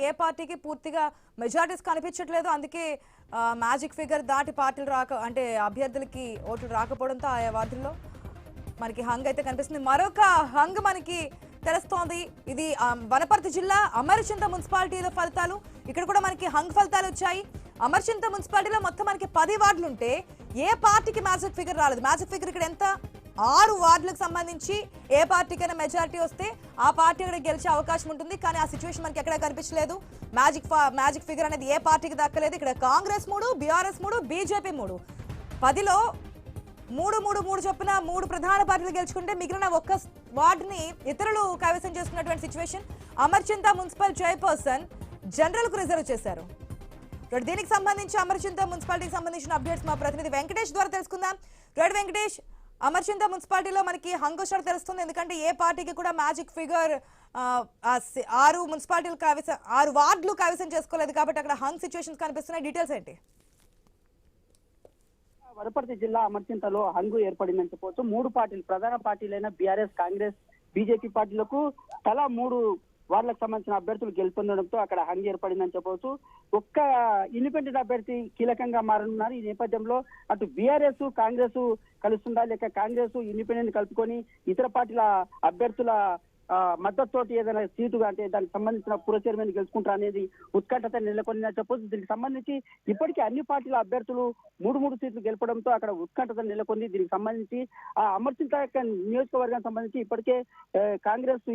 ఏ పార్టీకి పూర్తిగా మెజారిటీస్ కనిపించట్లేదు. అందుకే మ్యాజిక్ ఫిగర్ దాటి పార్టీలు అంటే అభ్యర్థులకి ఓట్లు రాకపోవడంతో ఆయా వార్డుల్లో మనకి హంగ్ అయితే కనిపిస్తుంది. మరొక హంగ్ మనకి తెలుస్తోంది. ఇది వనపర్తి జిల్లా అమరచింత మున్సిపాలిటీలో ఫలితాలు. ఇక్కడ కూడా మనకి హంగ్ ఫలితాలు వచ్చాయి. అమరచింత మున్సిపాలిటీలో మొత్తం మనకి 10 వార్డులు ఉంటే ఏ పార్టీకి మ్యాజిక్ ఫిగర్ రాలేదు. మ్యాజిక్ ఫిగర్ ఇక్కడ ఎంత? 6 వార్డులకు సంబంధించి ఏ పార్టీకైనా మెజారిటీ వస్తే ఆ పార్టీ అక్కడ గెలిచే అవకాశం ఉంటుంది. కానీ ఆ సిచ్యువేషన్ మనకి ఎక్కడ కనిపించలేదు. మ్యాజిక్ ఫిగర్ అనేది ఏ పార్టీకి దక్కలేదు. ఇక్కడ కాంగ్రెస్ 3, బీఆర్ఎస్ 3, బీజేపీ 3. 10లో 3 చొప్పున 3 ప్రధాన పార్టీలు గెలుచుకుంటే మిగిలిన ఒక్క వార్డుని ఇతరులు కైవసం చేసుకున్నటువంటి సిచ్యువేషన్. అమర్చింత మున్సిపల్ చైర్పర్సన్ జనరల్ కు రిజర్వ్ చేశారు. దీనికి సంబంధించి అమర్చింత మున్సిపాలిటీకి సంబంధించిన అప్డేట్స్ మా ప్రతినిధి వెంకటేష్ ద్వారా తెలుసుకుందాం. వెంకటేష్, అమర్చింత మున్సిపాలిటీలో మనకి హంగ్ స్టార్ తెలుస్తుంది. ఎందుకంటే ఏ పార్టీకి కూడా మ్యాజిక్ ఫిగర్ 6 మున్సిపాలిటీలు 6 వార్డులు కైవసం చేసుకోలేదు కాబట్టి అక్కడ హంగ్ సిచ్యువేషన్స్ కనిపిస్తున్నాయి. డీటెయిల్స్ ఏంటి? వనపర్తి జిల్లా అమర్చింతలో హంగు ఏర్పడిందని చెప్పవచ్చు. 3 పార్టీలు, ప్రధాన పార్టీలైన బీఆర్ఎస్, కాంగ్రెస్, బీజేపీ పార్టీలకు తలా 3 వార్డులకు సంబంధించిన అభ్యర్థులు గెలుపొందడంతో అక్కడ హంగ్ ఏర్పడిందని చెప్పవచ్చు. ఒక్క ఇండిపెండెంట్ అభ్యర్థి కీలకంగా మారనున్నారు. ఈ నేపథ్యంలో అటు బీఆర్ఎస్, కాంగ్రెస్ కలుస్తుందా లేక కాంగ్రెస్ ఇండిపెండెంట్ కలుపుకొని ఇతర పార్టీల అభ్యర్థుల మద్దతుతోటి ఏదైనా సీటుగా అంటే దానికి సంబంధించిన పుర చైర్మన్ గెలుచుకుంటారు అనేది ఉత్కంఠత నెలకొని చెప్పొచ్చు. దీనికి సంబంధించి ఇప్పటికీ అన్ని పార్టీల అభ్యర్థులు 3 సీట్లు గెలపడంతో అక్కడ ఉత్కంఠత నెలకొంది. దీనికి సంబంధించి ఆ అమర్చింత నియోజకవర్గానికి సంబంధించి ఇప్పటికే కాంగ్రెస్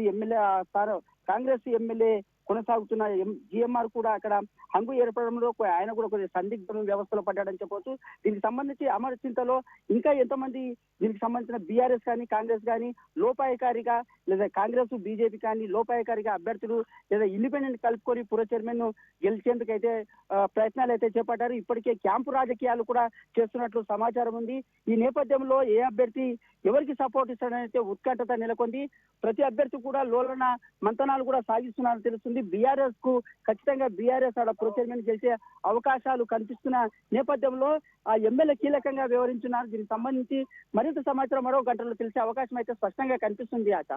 ఎమ్మెల్యే కొనసాగుతున్న జిఎంఆర్ కూడా అక్కడ హంగు ఏర్పడంలో ఆయన కూడా కొద్దిగా సందిగ్ధ వ్యవస్థలో పడ్డాడని చెప్పవచ్చు. దీనికి సంబంధించి అమరచింతలో ఇంకా ఎంతమంది దీనికి సంబంధించిన బీఆర్ఎస్ కానీ కాంగ్రెస్ కానీ లోపాయకారిగా లేదా కాంగ్రెస్ బీజేపీ కానీ లోపాయకారిగా అభ్యర్థులు లేదా ఇండిపెండెంట్ కలుపుకొని పుర చైర్మన్ గెలిచేందుకు అయితే ప్రయత్నాలు అయితే చేపట్టారు. ఇప్పటికే క్యాంపు రాజకీయాలు కూడా చేస్తున్నట్లు సమాచారం ఉంది. ఈ నేపథ్యంలో ఏ అభ్యర్థి ఎవరికి సపోర్ట్ ఇస్తాడనైతే ఉత్కంఠత నెలకొంది. ప్రతి అభ్యర్థి కూడా లోలన మంతనాలు కూడా సాగిస్తున్నారని తెలుస్తుంది. బీఆర్ఎస్ కు ఖచ్చితంగా బీఆర్ఎస్ ఆడ పుర చైర్మన్ గెలిచే అవకాశాలు కనిపిస్తున్న నేపథ్యంలో ఆ ఎమ్మెల్యే కీలకంగా వ్యవహరించున్నారు. దీనికి సంబంధించి మరింత సమాచారం మరో గంటలో తెలిసే అవకాశం అయితే స్పష్టంగా కనిపిస్తుంది. ఆట